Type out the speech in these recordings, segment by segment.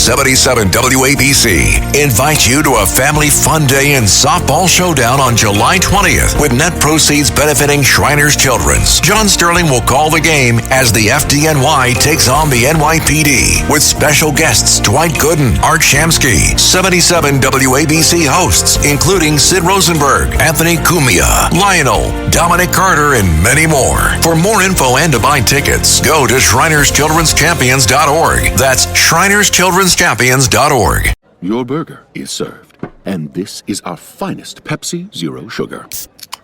77 WABC invites you to a family fun day and softball showdown on July 20th with net proceeds benefiting Shriners Children's. John Sterling will call the game as the FDNY takes on the NYPD with special guests Dwight Gooden, Art Shamsky, 77 WABC hosts, including Sid Rosenberg, Anthony Cumia, Lionel, Dominic Carter, and many more. For more info and to buy tickets, go to ShrinersChildren'sChampions.org. That's ShrinersChildren'sChampions.org. Your burger is served, and this is our finest Pepsi Zero Sugar.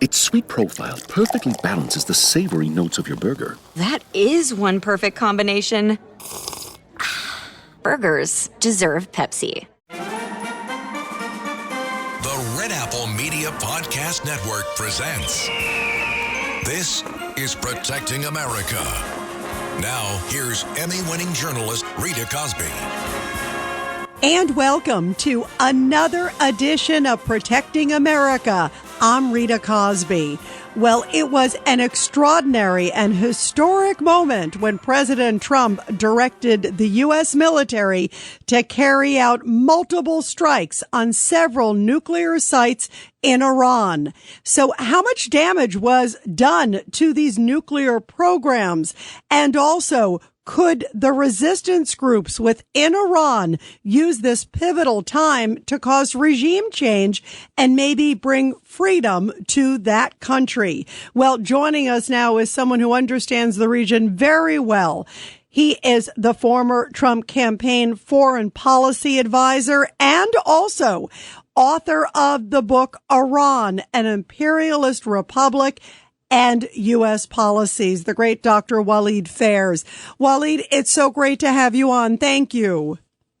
Its sweet profile perfectly balances the savory notes of your burger. That is one perfect combination. Burgers deserve Pepsi. The Red Apple Media Podcast Network presents This is Protecting America. Now, here's Emmy-winning journalist Rita Cosby. And welcome to another edition of Protecting America. I'm Rita Cosby. Well, it was an extraordinary and historic moment when President Trump directed the U.S. military to carry out multiple strikes on several nuclear sites in Iran. So how much damage was done to these nuclear programs? And also, could the resistance groups within Iran use this pivotal time to cause regime change and maybe bring freedom to that country? Well, joining us now is someone who understands the region very well. He is the former Trump campaign foreign policy advisor and also author of the book Iran, an Imperialist Republic and U.S. Policies, the great Dr. Walid Phares. Walid, it's so great to have you on. Thank you.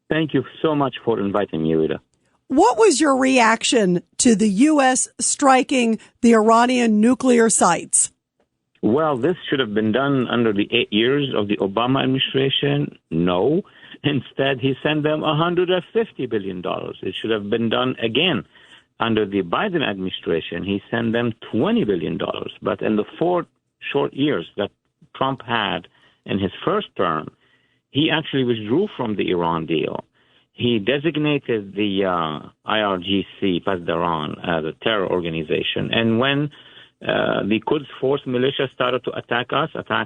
Thank you so much for inviting me, Rita. What was your reaction to the U.S. striking the Iranian nuclear sites? Well, this should have been done under the 8 years of the Obama administration. No. Instead, he sent them $150 billion. It should have been done again. Under the Biden administration, he sent them $20 billion. But in the 4 short years that Trump had in his first term, he actually withdrew from the Iran deal. He designated the IRGC, Pasdaran, as a terror organization. And when the Quds Force militia started to attack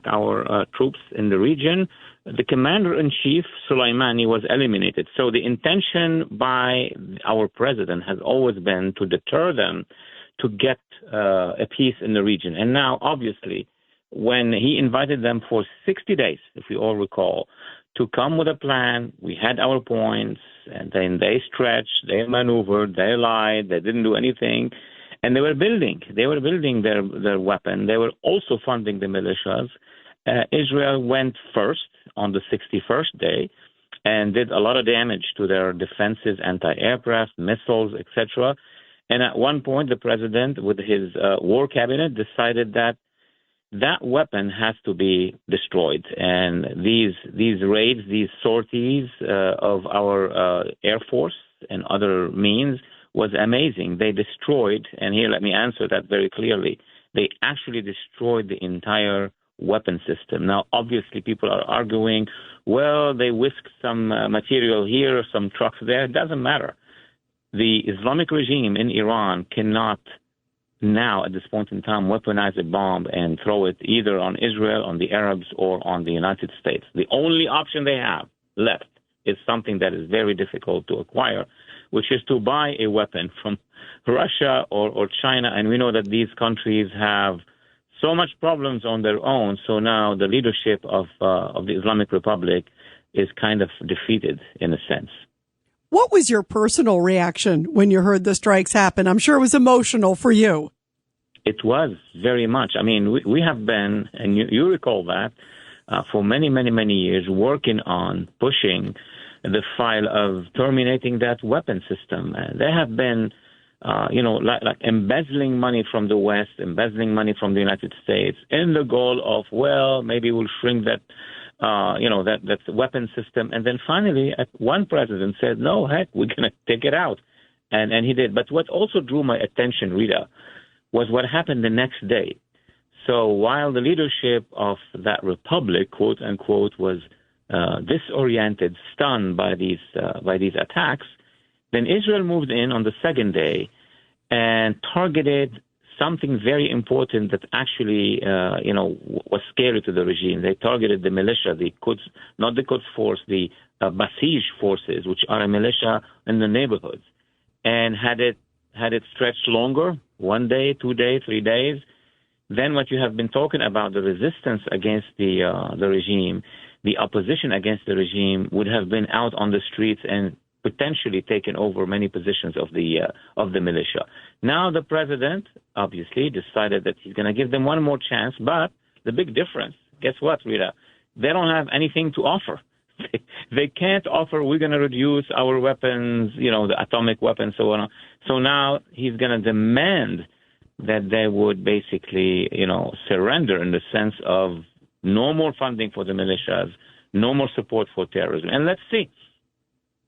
our troops in the region, the commander-in-chief, Soleimani, was eliminated. So the intention by our president has always been to deter them to get a peace in the region. And now, obviously, when he invited them for 60 days, if we all recall, to come with a plan, we had our points, and then they stretched, they maneuvered, they lied, they didn't do anything. And they were building their weapon. They were also funding the militias. Israel went first on the 61st day and did a lot of damage to their defenses, anti-aircraft, missiles, etc. And at one point, the president, with his war cabinet, decided that weapon has to be destroyed. And these raids, these sorties of our Air Force and other means was amazing. They destroyed, and here let me answer that very clearly, they actually destroyed the entire weapon system. Now, obviously, people are arguing, well, they whisked some material here, some trucks there. It doesn't matter. The Islamic regime in Iran cannot now, at this point in time, weaponize a bomb and throw it either on Israel, on the Arabs, or on the United States. The only option they have left is something that is very difficult to acquire, which is to buy a weapon from Russia or China. And we know that these countries have so much problems on their own. So now the leadership of the Islamic Republic is kind of defeated in a sense. What was your personal reaction when you heard the strikes happen? I'm sure it was emotional for you. It was very much. I mean, we have been, and you recall that, for many, many, many years working on pushing the file of terminating that weapon system. They have been like embezzling money from the West, embezzling money from the United States, in the goal of, well, maybe we'll shrink that, that weapon system. And then finally, one president said, no, heck, we're going to take it out. And he did. But what also drew my attention, Rita, was what happened the next day. So while the leadership of that republic, quote unquote, was disoriented, stunned by these attacks, then Israel moved in on the second day and targeted something very important that actually, was scary to the regime. They targeted the militia, the Quds, not the Quds force, the Basij forces, which are a militia in the neighborhoods, and had it stretched longer, 1 day, 2 days, 3 days, then what you have been talking about, the resistance against the regime, the opposition against the regime, would have been out on the streets and potentially taken over many positions of the militia. Now the president obviously decided that he's going to give them one more chance, but the big difference, guess what, Rita? They don't have anything to offer. They can't offer, we're going to reduce our weapons, the atomic weapons, so on. So now he's going to demand that they would basically, surrender in the sense of no more funding for the militias, no more support for terrorism. And let's see.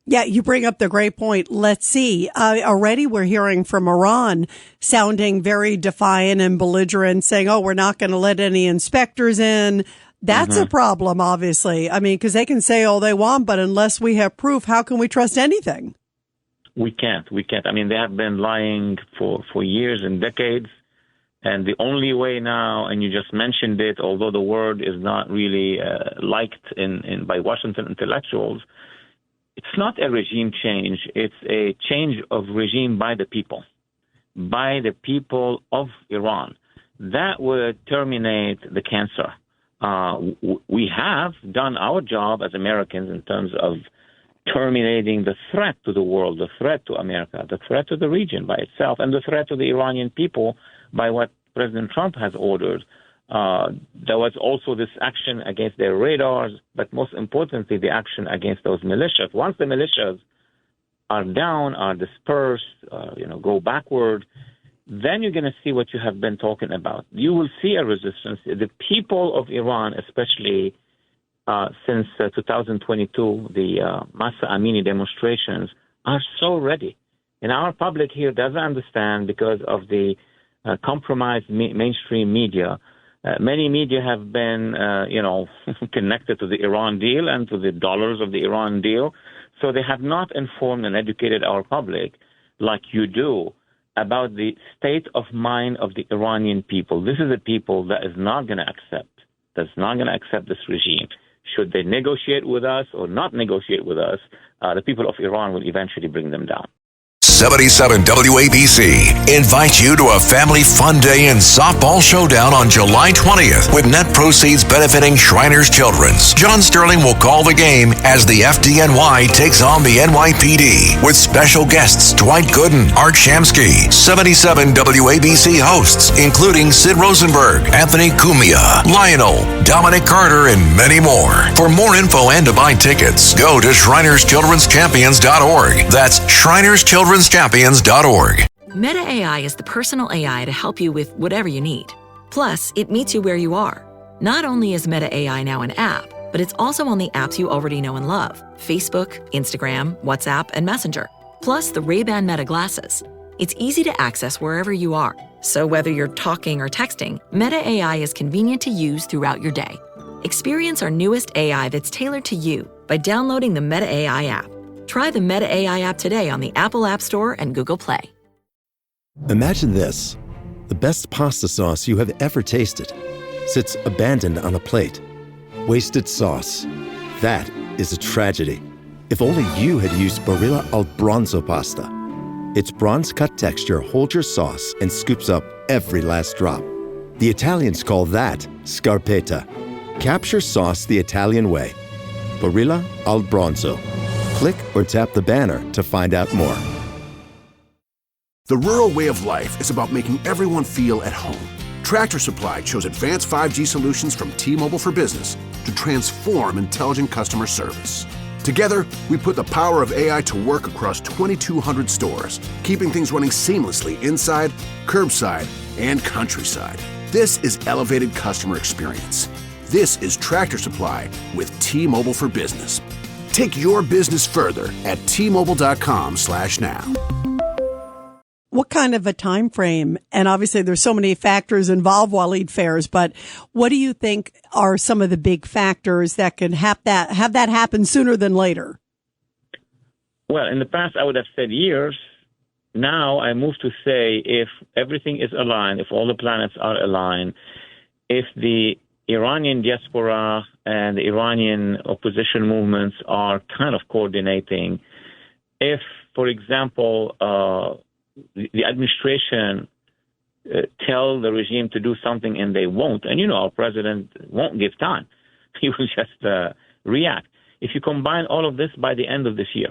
Yeah, you bring up the great point. Let's see. Already we're hearing from Iran sounding very defiant and belligerent, saying, we're not going to let any inspectors in. That's a problem, obviously. I mean, because they can say all they want, but unless we have proof, how can we trust anything? We can't. I mean, they have been lying for years and decades. And the only way now, and you just mentioned it, although the word is not really liked by Washington intellectuals, it's not a regime change. It's a change of regime by the people of Iran. That would terminate the cancer. We have done our job as Americans in terms of terminating the threat to the world, the threat to America, the threat to the region by itself, and the threat to the Iranian people by what President Trump has ordered. There was also this action against their radars, but most importantly, the action against those militias. Once the militias are down, are dispersed, go backward, then you're going to see what you have been talking about. You will see a resistance. The people of Iran, especially since 2022, the Masa Amini demonstrations, are so ready. And our public here doesn't understand because of the compromised mainstream media. Many media have been, connected to the Iran deal and to the dollars of the Iran deal. So they have not informed and educated our public like you do about the state of mind of the Iranian people. This is a people that is not going to accept this regime. Should they negotiate with us or not negotiate with us, the people of Iran will eventually bring them down. 77 WABC invites you to a family fun day and softball showdown on July 20th with net proceeds benefiting Shriners Children's. John Sterling will call the game as the FDNY takes on the NYPD with special guests Dwight Gooden, Art Shamsky, 77 WABC hosts including Sid Rosenberg, Anthony Cumia, Lionel, Dominic Carter, and many more. For more info and to buy tickets, go to ShrinersChildren'sChampions.org. That's ShrinersChildren'sChampions.org. Meta AI is the personal AI to help you with whatever you need. Plus, it meets you where you are. Not only is Meta AI now an app, but it's also on the apps you already know and love: Facebook, Instagram, WhatsApp, and Messenger. Plus the Ray-Ban Meta glasses. It's easy to access wherever you are. So whether you're talking or texting, Meta AI is convenient to use throughout your day. Experience our newest AI that's tailored to you by downloading the Meta AI app. Try the Meta AI app today on the Apple App Store and Google Play. Imagine this. The best pasta sauce you have ever tasted sits abandoned on a plate. Wasted sauce. That is a tragedy. If only you had used Barilla al Bronzo pasta. Its bronze-cut texture holds your sauce and scoops up every last drop. The Italians call that scarpetta. Capture sauce the Italian way. Barilla al Bronzo. Click or tap the banner to find out more. The rural way of life is about making everyone feel at home. Tractor Supply chose advanced 5G solutions from T-Mobile for Business to transform intelligent customer service. Together, we put the power of AI to work across 2,200 stores, keeping things running seamlessly inside, curbside, and countryside. This is elevated customer experience. This is Tractor Supply with T-Mobile for Business. Take your business further at T-Mobile.com/now. What kind of a time frame? And obviously there's so many factors involved, Walid Phares, but what do you think are some of the big factors that can have that happen sooner than later? Well, in the past, I would have said years. Now I move to say if everything is aligned, if all the planets are aligned, if the Iranian diaspora and the Iranian opposition movements are kind of coordinating, if, for example, the administration tell the regime to do something and they won't, and our president won't give time. He will just react. If you combine all of this by the end of this year,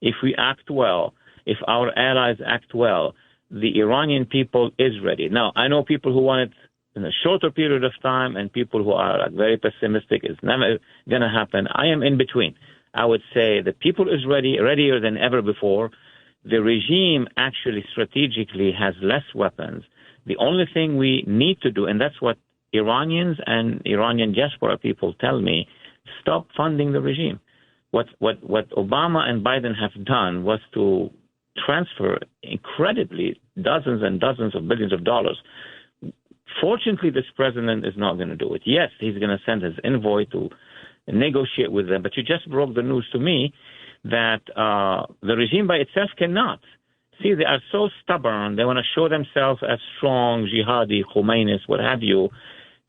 if we act well, if our allies act well, the Iranian people is ready. Now, I know people who want it in a shorter period of time and people who are very pessimistic. It's never going to happen. I am in between. I would say the people is readier than ever before. The regime actually strategically has less weapons. The only thing we need to do, and that's what Iranians and Iranian diaspora people tell me, stop funding the regime. What Obama and Biden have done was to transfer incredibly dozens and dozens of billions of dollars. Fortunately, this president is not going to do it. Yes, he's going to send his envoy to negotiate with them, but you just broke the news to me that the regime by itself cannot. See, they are so stubborn. They want to show themselves as strong, jihadi, Khomeinis, what have you.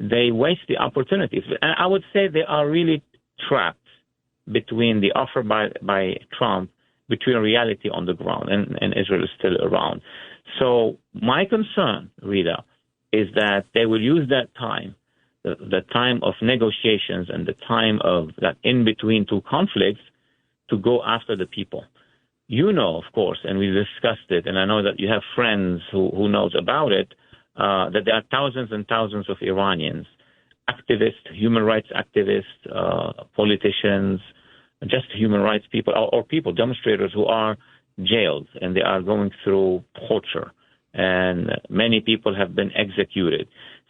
They waste the opportunities. And I would say they are really trapped between the offer by Trump, between reality on the ground, and Israel is still around. So my concern, Rita, is that they will use that time, the time of negotiations and the time of that in between two conflicts, to go after the people. Of course, and we discussed it, and I know that you have friends who knows about it, that there are thousands and thousands of Iranians, activists, human rights activists, politicians, just human rights people, or people, demonstrators who are jailed, and they are going through torture, and many people have been executed.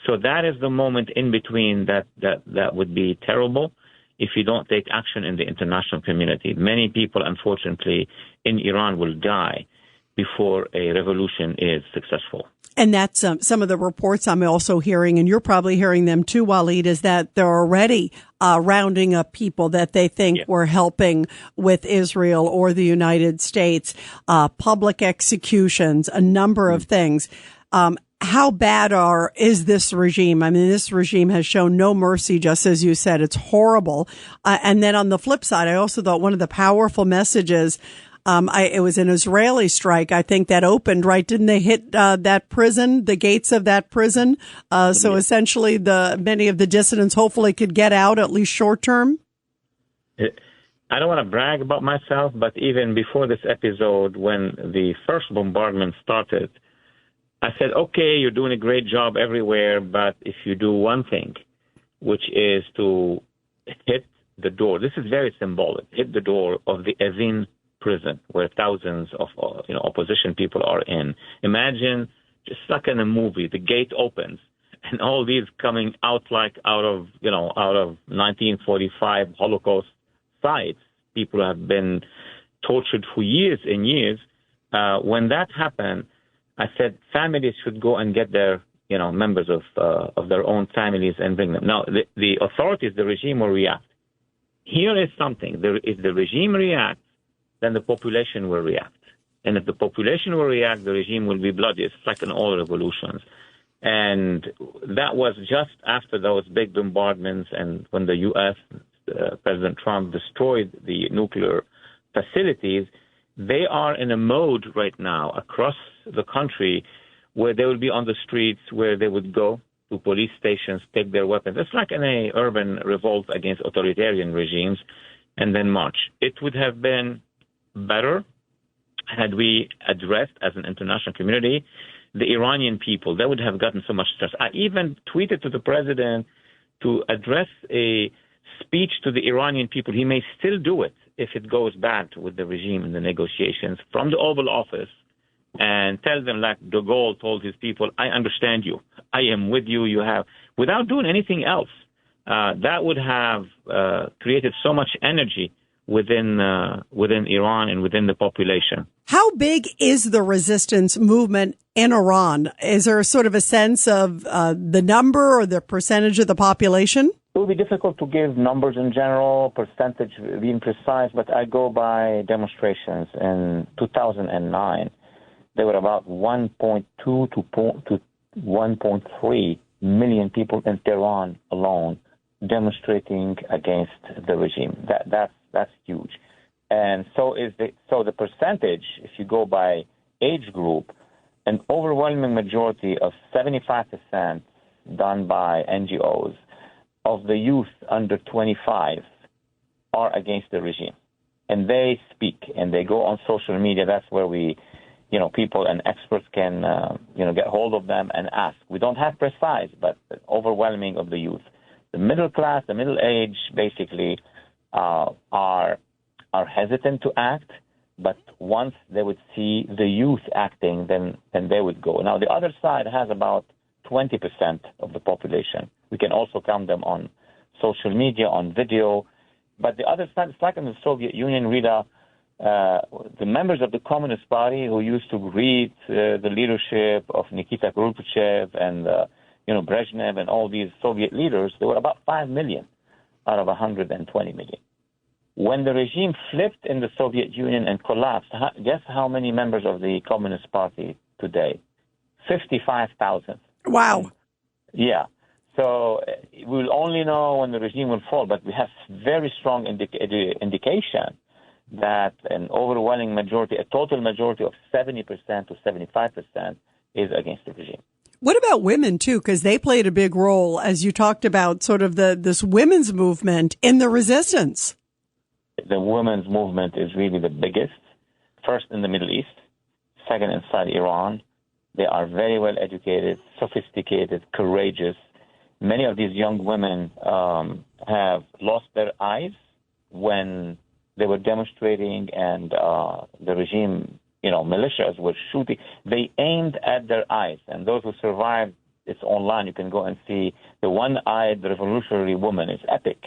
So that is the moment in between that would be terrible if you don't take action in the international community. Many people, unfortunately, in Iran will die before a revolution is successful. And that's some of the reports I'm also hearing, and you're probably hearing them too, Walid, is that they're already rounding up people that they think were helping with Israel or the United States, public executions, a number of things. How bad is this regime? I mean, this regime has shown no mercy, just as you said. It's horrible. And then on the flip side, I also thought one of the powerful messages, it was an Israeli strike, I think, that opened, right? Didn't they hit that prison, the gates of that prison? So essentially many of the dissidents hopefully could get out, at least short term? I don't want to brag about myself, but even before this episode, when the first bombardment started, I said, okay, you're doing a great job everywhere, but if you do one thing, which is to hit the door, this is very symbolic, hit the door of the Evin prison where thousands of opposition people are in. Imagine, just like in a movie, the gate opens and all these coming out like out of 1945 Holocaust sites. People have been tortured for years and years. When that happened, I said families should go and get their members of their own families and bring them. Now, the authorities, the regime will react. Here is something. If the regime reacts, then the population will react. And if the population will react, the regime will be bloody. It's like in all revolutions. And that was just after those big bombardments and when the U.S., President Trump destroyed the nuclear facilities. They are in a mode right now across the country where they will be on the streets, where they would go to police stations, take their weapons. It's like in an urban revolt against authoritarian regimes, and then march. It would have been better had we addressed, as an international community, the Iranian people. They would have gotten so much stress. I even tweeted to the president to address a speech to the Iranian people. He may still do it if it goes bad with the regime in the negotiations from the Oval Office, and tell them, like de Gaulle told his people, I understand you. I am with you. You have, without doing anything else. That would have created so much energy within Iran and within the population. How big is the resistance movement in Iran? Is there sort of a sense of the number or the percentage of the population? It would be difficult to give numbers in general, percentage being precise, but I go by demonstrations. In 2009, there were about 1.2 to 1.3 million people in Tehran alone demonstrating against the regime. That's huge. And so the percentage, if you go by age group, an overwhelming majority of 75% done by NGOs of the youth under 25 are against the regime. And they speak and they go on social media. That's where people and experts can, get hold of them and ask. We don't have precise, but overwhelming of the youth. The middle class, the middle age, basically are hesitant to act, but once they would see the youth acting, then they would go. Now, the other side has about 20% of the population. We can also count them on social media, on video. But the other side, it's like in the Soviet Union, Rita, the members of the Communist Party who used to greet the leadership of Nikita Khrushchev and Brezhnev and all these Soviet leaders, there were about 5 million out of 120 million. When the regime flipped in the Soviet Union and collapsed, guess how many members of the Communist Party today? 55,000. Wow. Yeah. So we'll only know when the regime will fall, but we have very strong indication that an overwhelming majority, a total majority of 70% to 75% is against the regime. What about women, too? Because they played a big role, as you talked about, sort of this women's movement in the resistance. The women's movement is really the biggest, first in the Middle East, second inside Iran. They are very well educated, sophisticated, courageous. Many of these young women have lost their eyes when they were demonstrating and the regime, militias were shooting. They aimed at their eyes, and those who survived, it's online. You can go and see the one-eyed revolutionary woman. It's epic.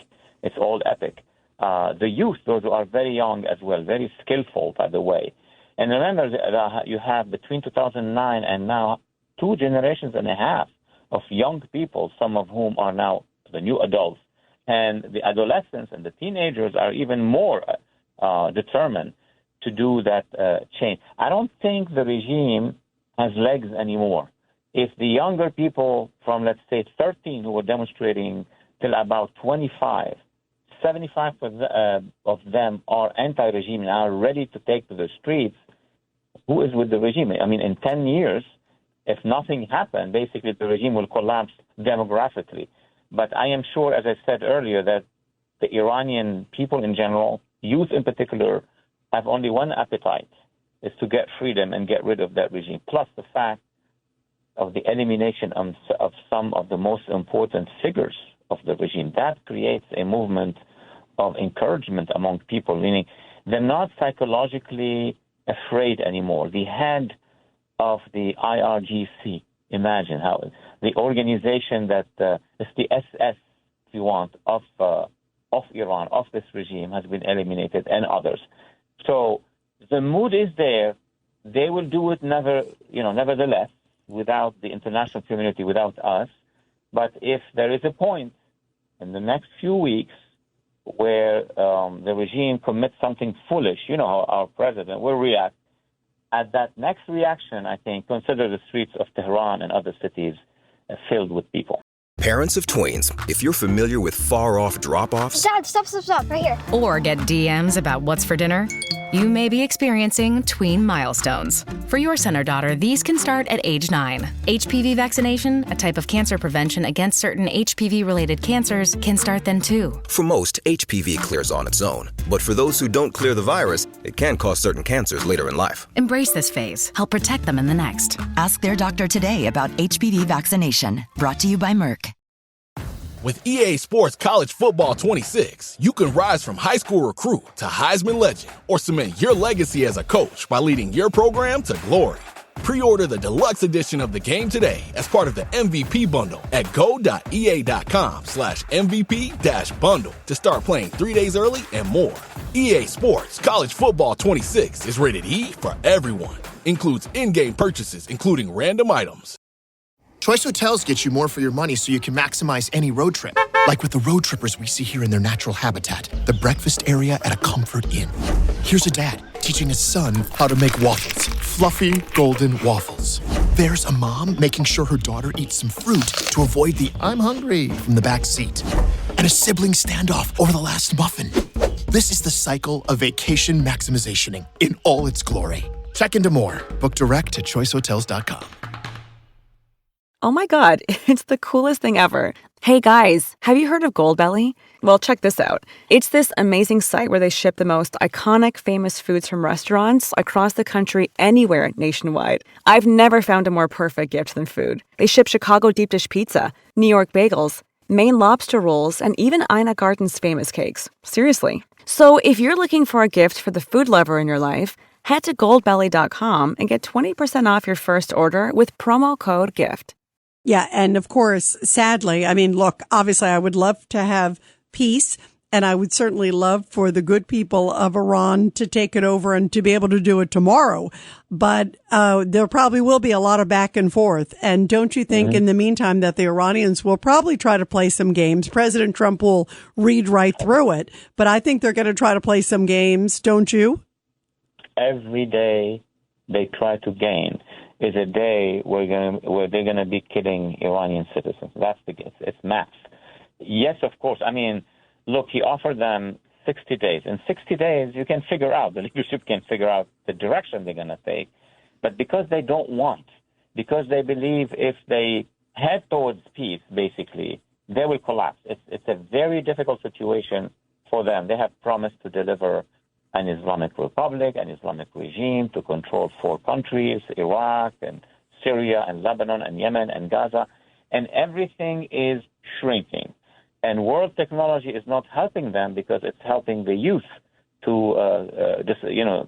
It's all epic. The youth, those who are very young as well, very skillful, by the way. And remember, you have between 2009 and now 2.5 generations of young people, some of whom are now the new adults. And the adolescents and the teenagers are even more determined to do that change. I don't think the regime has legs anymore. If the younger people from, let's say, 13 who were demonstrating till about 25, 75 of them are anti-regime and are ready to take to the streets, who is with the regime? I mean, in 10 years, if nothing happened, basically the regime will collapse demographically. But I am sure, as I said earlier, that the Iranian people in general, youth in particular, have only one appetite, is to get freedom and get rid of that regime, plus the fact of the elimination of some of the most important figures of the regime. That creates a movement of encouragement among people, meaning they're not psychologically afraid anymore. The head of the IRGC, imagine how the organization that is the SS, if you want, of Iran, of this regime, has been eliminated, and others. So the mood is there. They will do it nevertheless, without the international community, without us. But if there is a point in the next few weeks where the regime commits something foolish, how our president will react. At that next reaction, I think, consider the streets of Tehran and other cities filled with people. Parents of tweens, if you're familiar with far-off drop-offs... Dad, stop, right here. Or get DMs about what's for dinner, you may be experiencing tween milestones. For your son or daughter, these can start at age 9. HPV vaccination, a type of cancer prevention against certain HPV-related cancers, can start then too. For most, HPV clears on its own. But for those who don't clear the virus, it can cause certain cancers later in life. Embrace this phase. Help protect them in the next. Ask their doctor today about HPV vaccination. Brought to you by Merck. With EA Sports College Football 26, you can rise from high school recruit to Heisman legend or cement your legacy as a coach by leading your program to glory. Pre-order the deluxe edition of the game today as part of the MVP bundle at go.ea.com/MVP-bundle to start playing 3 days early and more. EA Sports College Football 26 is rated E for everyone. Includes in-game purchases, including random items. Choice Hotels get you more for your money so you can maximize any road trip. Like with the road trippers we see here in their natural habitat, the breakfast area at a Comfort Inn. Here's a dad teaching his son how to make waffles. Fluffy, golden waffles. There's a mom making sure her daughter eats some fruit to avoid the "I'm hungry" from the back seat. And a sibling standoff over the last muffin. This is the cycle of vacation maximizationing in all its glory. Check into more. Book direct at choicehotels.com. Oh my God, it's the coolest thing ever. Hey guys, have you heard of Goldbelly? Well, check this out. It's this amazing site where they ship the most iconic, famous foods from restaurants across the country, anywhere nationwide. I've never found a more perfect gift than food. They ship Chicago deep dish pizza, New York bagels, Maine lobster rolls, and even Ina Garten's famous cakes. Seriously. So if you're looking for a gift for the food lover in your life, head to goldbelly.com and get 20% off your first order with promo code GIFT. Yeah, and of course, sadly, I mean, look, obviously I would love to have peace, and I would certainly love for the good people of Iran to take it over and to be able to do it tomorrow. But there probably will be a lot of back and forth. And don't you think in the meantime that the Iranians will probably try to play some games? President Trump will read right through it, but I think they're going to try to play some games, don't you? Every day they try to gain is a day where they're gonna be killing Iranian citizens. That's it's math. Yes, of course. I mean, look, he offered them 60 days. In 60 days, you can figure out, the leadership can figure out the direction they're gonna take. But because they don't want, because they believe if they head towards peace, basically, they will collapse. It's a very difficult situation for them. They have promised to deliver an Islamic Republic, an Islamic regime to control 4 countries, Iraq and Syria and Lebanon and Yemen and Gaza, and everything is shrinking. And world technology is not helping them because it's helping the youth to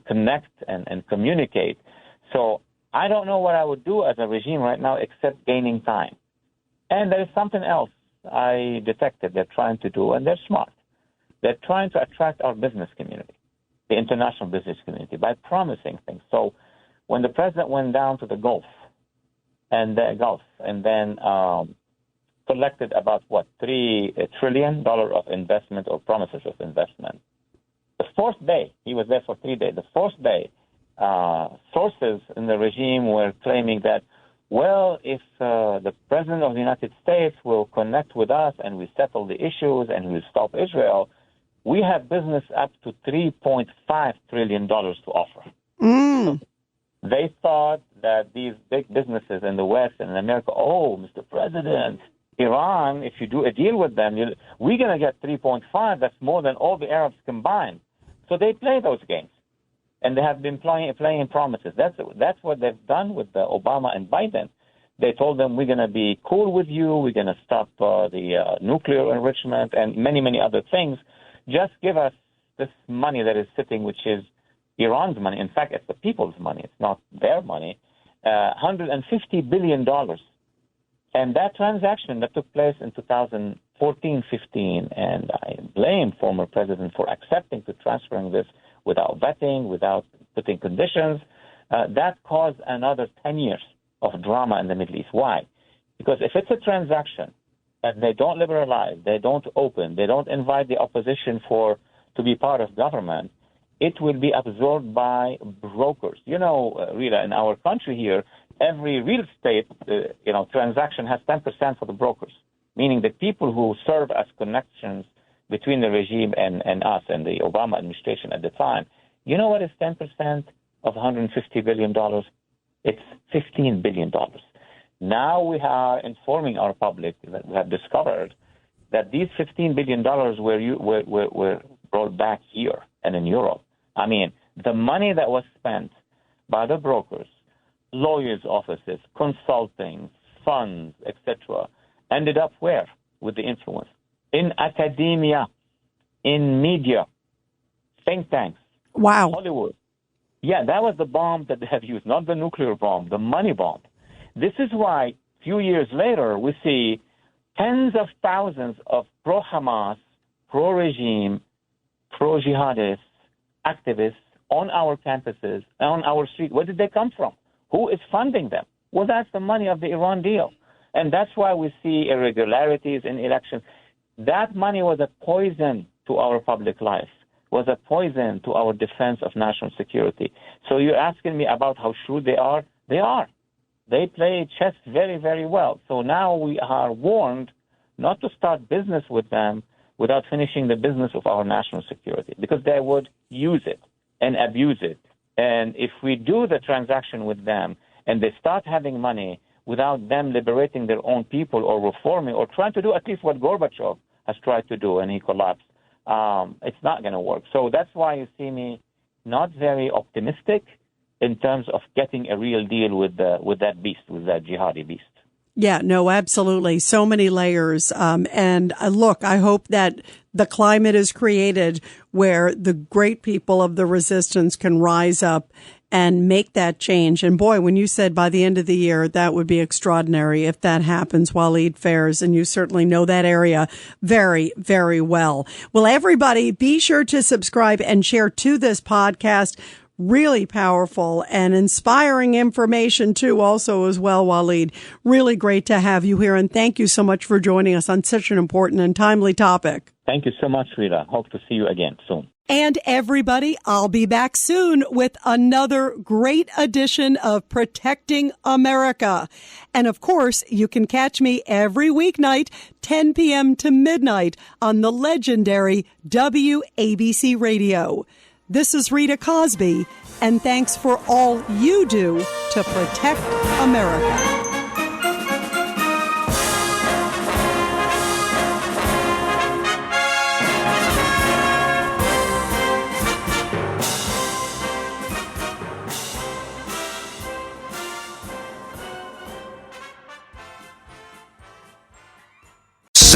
connect and communicate. So I don't know what I would do as a regime right now except gaining time. And there is something else I detected they're trying to do, and they're smart. They're trying to attract our business community, the international business community, by promising things. So when the president went down to the Gulf and then collected about, $3 trillion of investment or promises of investment. The fourth day, he was there for 3 days. The fourth day, sources in the regime were claiming that, well, if the president of the United States will connect with us and we settle the issues and we stop Israel, we have business up to $3.5 trillion to offer. So they thought that these big businesses in the West and in America, Mr. President, Iran, if you do a deal with them, we're going to get 3.5. That's more than all the Arabs combined. So they play those games. And they have been playing promises. That's what they've done with Obama and Biden. They told them, we're going to be cool with you. We're going to stop the nuclear enrichment and many, many other things. Just give us this money that is sitting, which is Iran's money. In fact, it's the people's money. It's not their money. $150 billion. And that transaction that took place in 2014-15, and I blame former president for accepting to transferring this without vetting, without putting conditions, that caused another 10 years of drama in the Middle East. Why? Because if it's a transaction and they don't liberalize, they don't open, they don't invite the opposition to be part of government, it will be absorbed by brokers. Rita, in our country here, every real estate transaction has 10% for the brokers, meaning the people who serve as connections between the regime and us and the Obama administration at the time. You know what is 10% of $150 billion? It's $15 billion. Now we are informing our public that we have discovered that these $15 billion were brought back here and in Europe. I mean, the money that was spent by the brokers, lawyers' offices, consulting, funds, etc., ended up where? With the influence. In academia, in media, think tanks, wow, Hollywood. Yeah, that was the bomb that they have used, not the nuclear bomb, the money bomb. This is why a few years later we see tens of thousands of pro-Hamas, pro-regime, pro-jihadist activists on our campuses, on our street. Where did they come from? Who is funding them? Well, that's the money of the Iran deal. And that's why we see irregularities in elections. That money was a poison to our public life, was a poison to our defense of national security. So you're asking me about how shrewd they are? They are. They play chess very, very well. So now we are warned not to start business with them without finishing the business of our national security, because they would use it and abuse it. And if we do the transaction with them and they start having money without them liberating their own people or reforming or trying to do at least what Gorbachev has tried to do and he collapsed, it's not going to work. So that's why you see me not very optimistic in terms of getting a real deal with that beast, with that jihadi beast. Yeah, no, absolutely. So many layers. And look, I hope that the climate is created where the great people of the resistance can rise up and make that change. And boy, when you said by the end of the year, that would be extraordinary if that happens, Walid Phares, and you certainly know that area very, very well. Well, everybody, be sure to subscribe and share to this podcast. Really powerful and inspiring information too, also as well, Walid. Really great to have you here, and thank you so much for joining us on such an important and timely topic. Thank you so much, Rita. Hope to see you again soon. And everybody, I'll be back soon with another great edition of Protecting America. And of course, you can catch me every weeknight, 10 p.m. to midnight on the legendary WABC Radio. This is Rita Cosby, and thanks for all you do to protect America.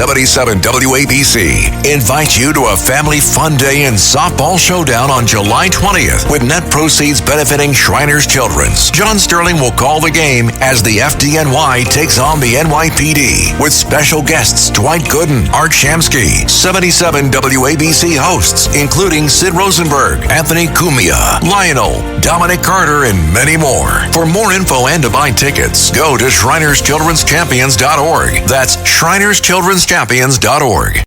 .77 WABC invites you to a family fun day and softball showdown on July 20th with net proceeds benefiting Shriners Children's. John Sterling will call the game as the FDNY takes on the NYPD with special guests Dwight Gooden, Art Shamsky, 77 WABC hosts including Sid Rosenberg, Anthony Cumia, Lionel, Dominic Carter, and many more. For more info and to buy tickets, go to ShrinersChildren'sChampions.org. That's ShrinersChildren'sChampions.org.